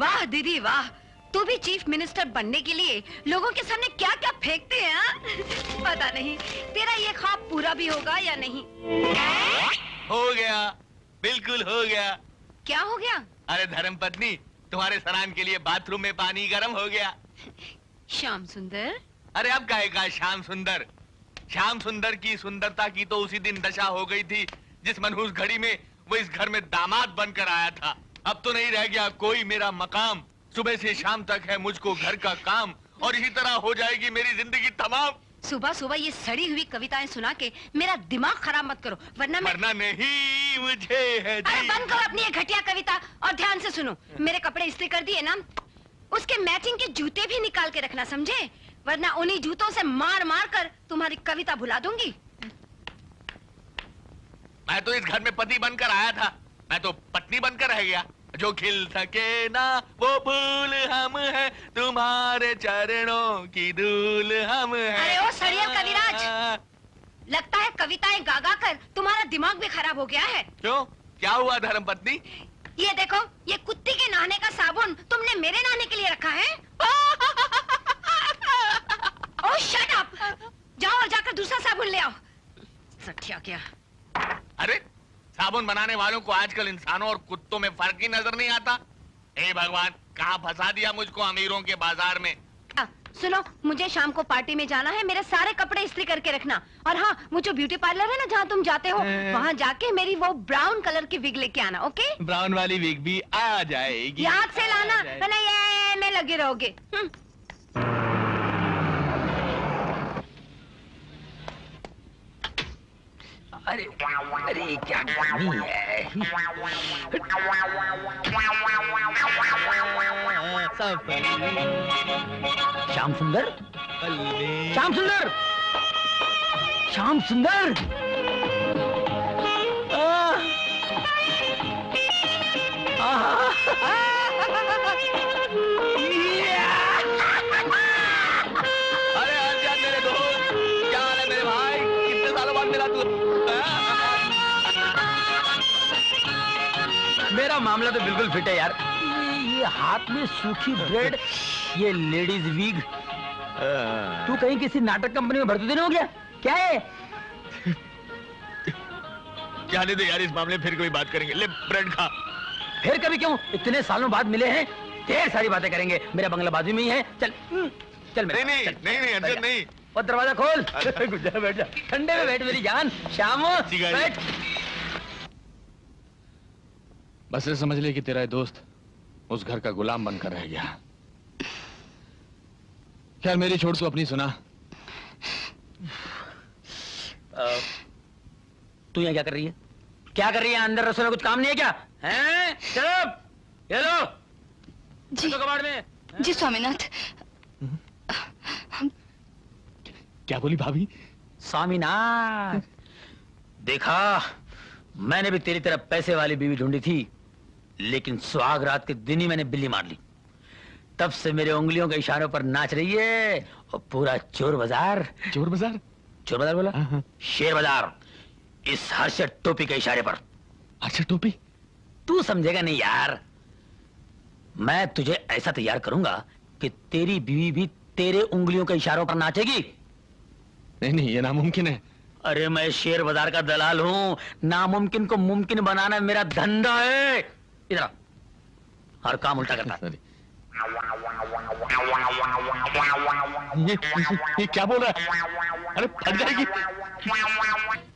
वाह दीदी वाह, तू भी चीफ मिनिस्टर बनने के लिए लोगों के सामने क्या क्या फेंकते हैं हाँ? पता नहीं तेरा ये ख्वाब पूरा भी होगा या नहीं। हो गया, बिल्कुल हो गया। क्या हो गया? अरे धर्मपत्नी, तुम्हारे स्नान के लिए बाथरूम में पानी गर्म हो गया। श्याम सुंदर। अरे अब काहे का श्याम सुंदर? श्याम सुंदर की सुंदरता की तो उसी दिन दशा हो गई थी जिस मनहूस घड़ी में वो इस घर में दामाद बनकर आया था। अब तो नहीं रह गया कोई मेरा मकाम। सुबह से शाम तक है मुझको घर का काम, और इसी तरह हो जाएगी मेरी जिंदगी तमाम। सुबह सुबह ये सड़ी हुई कविताएं सुना के मेरा दिमाग खराब मत करो, वरना नहीं मुझे है जी। अरे बंद करो अपनी ये घटिया कविता और ध्यान से सुनो। मेरे कपड़े इस्त्री कर दिए ना, उसके मैचिंग के जूते भी निकाल के रखना, समझे? वरना उन्हीं जूतों से मार मार कर तुम्हारी कविता भुला दूंगी। मैं तो इस घर में पति बनकर आया था, मैं तो पत्नी बनकर रह गया। जो खिल सके ना वो फूल हम हैं, तुम्हारे चरणों की धूल हम हैं। अरे ओ सड़ियल कविराज, लगता है कविताएं गा गा कर तुम्हारा दिमाग भी खराब हो गया है। क्यों, क्या हुआ धर्मपत्नी? ये देखो, ये कुत्ती के नहाने का साबुन तुमने मेरे नहाने के लिए रखा है। ओह शट अप, जाओ और जाकर दूसरा साबुन ले आओ। सठिया क्या? अरे साबुन बनाने वालों को आजकल इंसानों और कुत्तों में फर्क ही नजर नहीं आता। हे भगवान, कहाँ फंसा दिया मुझको अमीरों के बाजार में। सुनो, मुझे शाम को पार्टी में जाना है, मेरे सारे कपड़े इस्त्री करके रखना। और हाँ, वो जो ब्यूटी पार्लर है ना जहाँ तुम जाते हो, वहाँ जाके मेरी वो ब्राउन कलर की विग लेके आना, ओके? ब्राउन वाली विग भी आ जाएगी। याद से लाना, वरना ये में लगे रहोगे। अरे अरे क्या गर्मी है। श्याम सुंदर, श्याम सुंदर, श्याम सुंदर। अरे आजा मेरे दोस्त, क्या हाल है मेरे भाई? कितने सालों बाद मिला तू? मेरा मामला तो बिल्कुल फिट है यार। ये हाथ में सूखी ब्रेड, ये लेडीज वीग। तू कहीं किसी नाटक कंपनी में भर्ती नहीं हो गया क्या है? क्या नहीं, यार इस मामले में फिर कोई बात करेंगे। ले ब्रेड खा। फिर कभी क्यों, इतने सालों बाद मिले हैं, ढेर सारी बातें करेंगे। मेरा बंगला बाजू में ही है, चल चल। नहीं नहीं नहीं अर्जुन नहीं। और दरवाजा खोल। गुज्जा बैठ जा, ठंडे में बैठ मेरी जान। श्याम बैठ। बस ये समझ ले कि तेरा दोस्त उस घर का गुलाम बनकर रह गया। खैर मेरी छोड़ तू अपनी सुना। तू यहाँ क्या कर रही है? क्या कर रही है? अंदर रसोई में कुछ काम नहीं है क्या? हैं? चलो, ये लो। जी कबाड़ में। जी स्वामीनाथ। क्या बोली भाभी? स्वामीनाथ, देखा मैंने भी तेरी तरह पैसे वाली बीवी ढूंढी थी, लेकिन सुहाग रात के दिन ही मैंने बिल्ली मार ली। तब से मेरे उंगलियों के इशारों पर नाच रही है और पूरा चोर बाजार। चोर बाजार? चोर बाजार बोला? शेर बाजार, इस हर्षद टोपी के इशारे पर। हर्षद टोपी? तू समझेगा नहीं यार। मैं तुझे ऐसा तैयार करूंगा कि तेरी बीवी भी तेरे उंगलियों के इशारों पर नाचेगी। नहीं नहीं, ये नामुमकिन है। अरे मैं शेर बाजार का दलाल हूँ, नामुमकिन को मुमकिन बनाना मेरा धंधा है। इधर हर काम उल्टा करता है। ये क्या बोल रहा है? अरे फट जाएगी।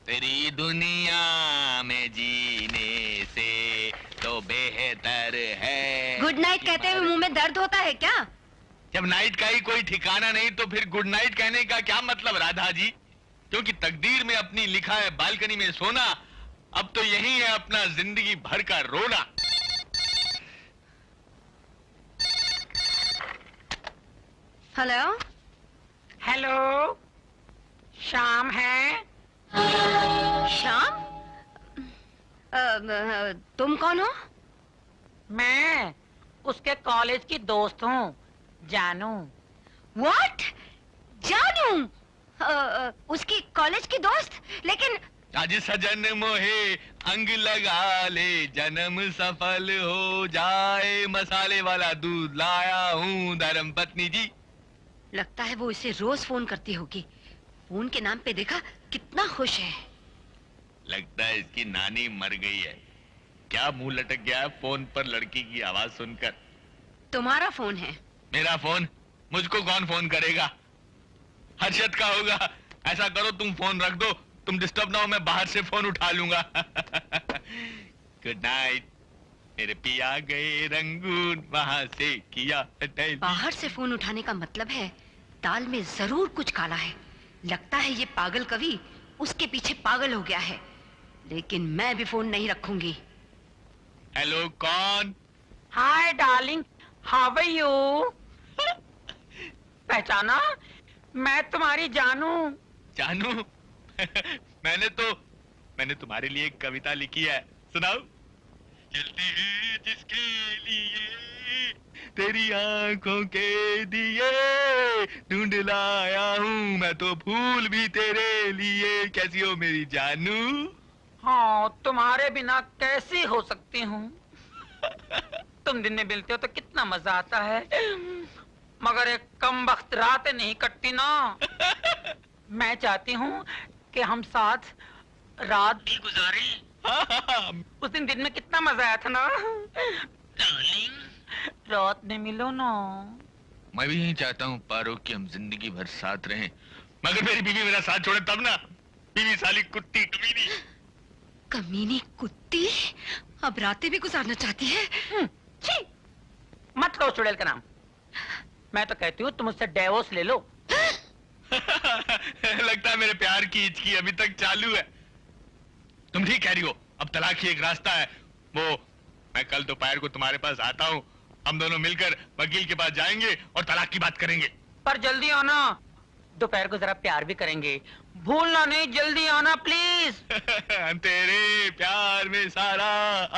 तेरी दुनिया में जीने से तो बेहतर है। गुड नाइट कहते हुए मुंह में दर्द होता है क्या? जब नाइट का ही कोई ठिकाना नहीं तो फिर गुड नाइट कहने का क्या मतलब राधा जी? क्योंकि तकदीर में अपनी लिखा है बालकनी में सोना, अब तो यही है अपना जिंदगी भर का रोना। हेलो हेलो, श्याम है? श्याम? तुम कौन हो? मैं उसके कॉलेज की दोस्त हूँ, जानू। व्हाट? जानू? उसकी कॉलेज की दोस्त? लेकिन आज सजन मोहे अंग लगा ले जन्म सफल हो जाए, मसाले वाला दूध लाया हूँ धर्म पत्नी जी। लगता है वो इसे रोज फोन करती होगी। फोन के नाम पे देखा कितना खुश है। लगता है इसकी नानी मर गई है। क्या मुंह लटक गया है फोन पर लड़की की आवाज सुनकर। तुम्हारा फोन है। मेरा फोन? मुझको कौन फोन करेगा? हर्षद का होगा। ऐसा करो तुम फोन रख दो, तुम डिस्टर्ब ना हो, मैं बाहर से फोन उठा लूंगा। Good night. मेरे पिया गए रंगून, वहां से किया टेलीफोन। बाहर से फोन उठाने का मतलब है दाल में जरूर कुछ काला है। लगता है ये पागल कवि उसके पीछे पागल हो गया है। लेकिन मैं भी फोन नहीं रखूंगी। हेलो, कौन? Hi darling, how are you? पहचाना? मैं तुम्हारी जानू। जानू? मैंने तुम्हारे लिए एक कविता लिखी है, सुनाओ। चलती है जिसके लिए तेरी आंखों के दिए, ढूंढ लाया हूँ मैं तो फूल भी तेरे लिए। कैसी हो मेरी जानू? हाँ, तुम्हारे बिना कैसी हो सकती हूँ। तुम दिन में मिलते हो तो कितना मजा आता है, मगर एक कम वक्त रात नहीं कटती ना। मैं चाहती हूँ कि हम साथ रात भी गुजारें। उस दिन में कितना मजा आया था ना डार्लिंग, रात में मिलो ना। मैं भी यही चाहता हूँ पारो कि हम जिंदगी भर साथ रहें, मगर मेरी बीवी मेरा साथ छोड़े तब ना। बीवी साली कुत्ती कमीनी। कमीनी कुत्ती अब रातें भी गुजारना चाहती है। छी, मत लो चुड़ैल का नाम। मैं तो कहती हूँ तुम उससे डिवोर्स ले लो। लगता है मेरे प्यार की हिचकी अभी तक चालू है। तुम ठीक कह रही हो, अब तलाक ही एक रास्ता है। वो मैं कल दोपहर को तुम्हारे पास आता हूँ, हम दोनों मिलकर वकील के पास जाएंगे और तलाक की बात करेंगे। पर जल्दी आना, दोपहर को जरा प्यार भी करेंगे। भूलना नहीं, जल्दी आना प्लीज। तेरे प्यार में सारा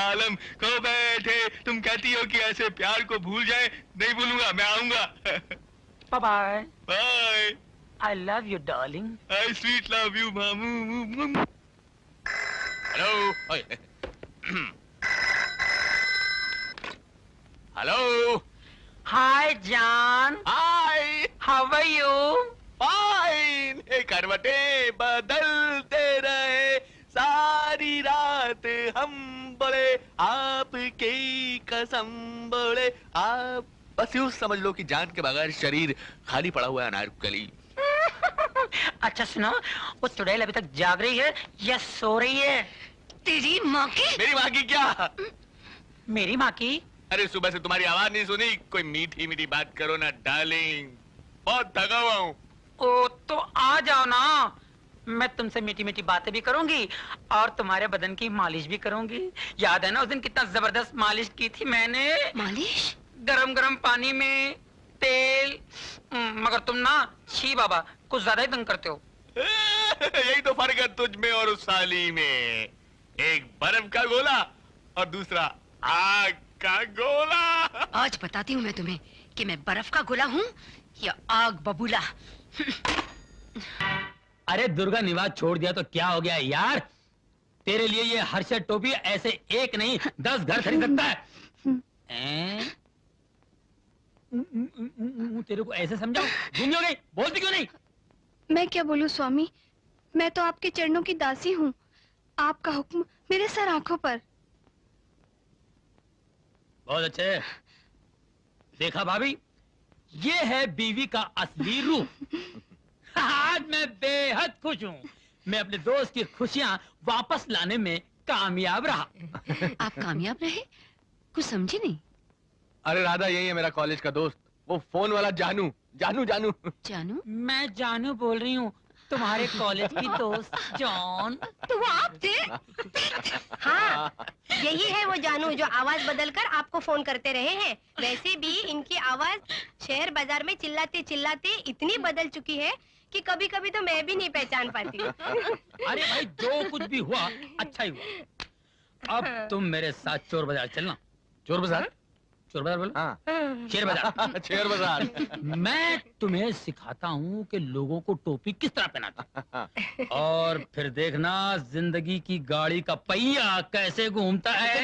आलम खो बैठे। तुम कहती हो कि ऐसे प्यार को भूल जाए। नहीं भूलूंगा, मैं आऊंगा। Bye bye. Bye. I love you darling. I sweet love you मामू। हेलो। हेलो। हाय जान। Hi. How are you? Fine. करवटे बदलते रहे सारी रात हम, बड़े आपकी कसम बड़े आप। बस यूं समझ लो कि जान के बगैर शरीर खाली पड़ा हुआ है अनारकली। अच्छा सुनो, वो चुड़ैल अभी तक जाग रही है या सो रही है? तेरी माँ की? मेरी माँ की क्या? मेरी माँ की? अरे सुबह से तुम्हारी आवाज नहीं सुनी। कोई मीठी मीठी बात करो ना डार्लिंग, बहुत थका हुआ हूँ। ओ तो आ जाओ ना, मैं तुमसे मीठी मीठी बातें भी करूंगी और तुम्हारे बदन की मालिश भी करूंगी। याद है ना उस दिन कितना जबरदस्त मालिश की थी मैंने? मालिश? गरम गरम पानी में तेल। मगर तुम ना, छी बाबा, कुछ ज्यादा ही तंग करते हो। यही तो फर्क है तुझ में और उस साली में। एक बर्फ का गोला और दूसरा आग का गोला। आज बताती हूँ मैं तुम्हें कि मैं बर्फ का गोला हूँ या आग बबूला। अरे दुर्गा निवास छोड़ दिया तो क्या हो गया यार? तेरे लिए ये हर्षद टोपी ऐसे एक नहीं 10 घर खरीद सकता है। तेरे को ऐसे समझाओ, घूम गई, बोलती क्यों नहीं? मैं क्या बोलूं स्वामी, मैं तो आपके चरणों की दासी हूँ। आपका हुक्म मेरे सर आंखों पर। बहुत अच्छे। देखा भाभी, ये है बीवी का असली रूप। आज मैं बेहद खुश हूँ। मैं अपने दोस्त की खुशियाँ वापस लाने में कामयाब रहा। आप कामयाब रहे? कुछ समझे नहीं? अरे राधा, यही है मेरा कॉलेज का दोस्त, वो फोन वाला जानू। जानू जानू जानू? मैं जानू बोल रही हूँ, तुम्हारे कॉलेज की दोस्त जॉन। तो वो आप थे? हाँ, यही है वो जानू जो आवाज बदलकर आपको फोन करते रहे हैं। वैसे भी इनकी आवाज शहर बाजार में चिल्लाते चिल्लाते इतनी बदल चुकी है कि कभी कभी तो मैं भी नहीं पहचान पाती। अरे भाई, जो कुछ भी हुआ अच्छा ही हुआ। अब तुम मेरे साथ चोर बाजार चलना। चोर बाजार? शोर बाजार बोलो। हाँ। शेर बाजार। शेयर बाजार। मैं तुम्हें सिखाता हूँ कि लोगों को टोपी किस तरह पहनाते हैं। और फिर देखना जिंदगी की गाड़ी का पहिया कैसे घूमता है।